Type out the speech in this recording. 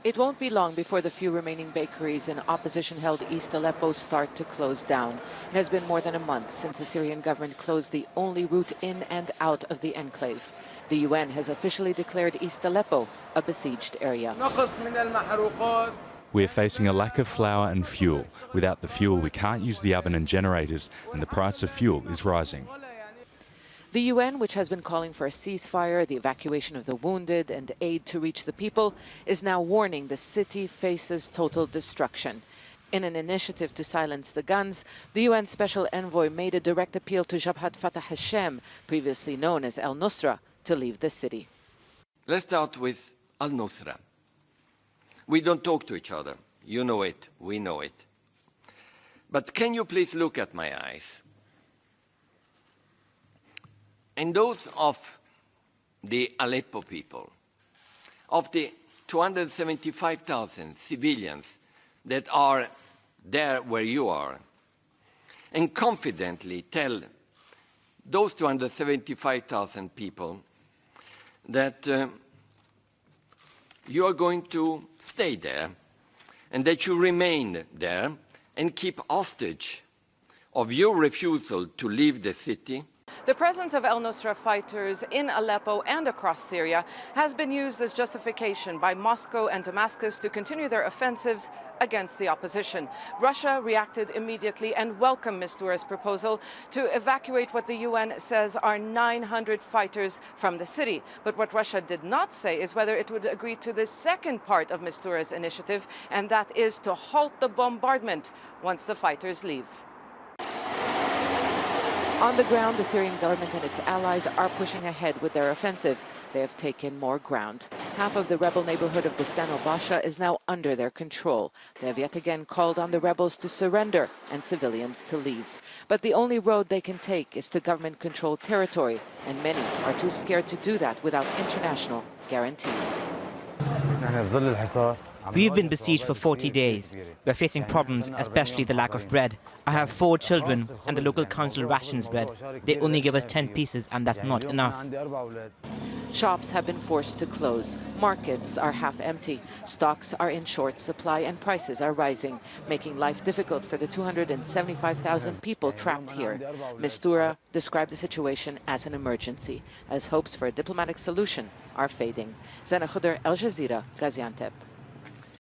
It won't be long before the few remaining bakeries in opposition-held East Aleppo start to close down. It has been more than a month since the Syrian government closed the only route in and out of the enclave. The UN has officially declared East Aleppo a besieged area. We're facing a lack of flour and fuel. Without the fuel, we can't use the oven and generators, and the price of fuel is rising. The UN, which has been calling for a ceasefire, the evacuation of the wounded, and aid to reach the people, is now warning the city faces total destruction. In an initiative to silence the guns, the UN Special Envoy made a direct appeal to Jabhat Fateh al-Sham, previously known as al-Nusra, to leave the city. Let's start with al-Nusra. We don't talk to each other. You know it, we know it. But can you please look at my eyes? And those of the Aleppo people, of the 275,000 civilians that are there where you are, and confidently tell those 275,000 people that you are going to stay there and that you remain there and keep hostage of your refusal to leave the city. The presence of al-Nusra fighters in Aleppo and across Syria has been used as justification by Moscow and Damascus to continue their offensives against the opposition. Russia reacted immediately and welcomed Mistura's proposal to evacuate what the UN says are 900 fighters from the city. But what Russia did not say is whether it would agree to the second part of Mistura's initiative, and that is to halt the bombardment once the fighters leave. On the ground, the Syrian government and its allies are pushing ahead with their offensive. They have taken more ground. Half of the rebel neighborhood of Bustan al-Basha is now under their control. They have yet again called on the rebels to surrender and civilians to leave. But the only road they can take is to government-controlled territory, and many are too scared to do that without international guarantees. We've been besieged for 40 days. We're facing problems, especially the lack of bread. I have 4 children, and the local council rations bread. They only give us 10 pieces, and that's not enough. Shops have been forced to close. Markets are half empty. Stocks are in short supply, and prices are rising, making life difficult for the 275,000 people trapped here. Mistura described the situation as an emergency, as hopes for a diplomatic solution are fading. Zeina, Khodr, Al Jazeera, Gaziantep.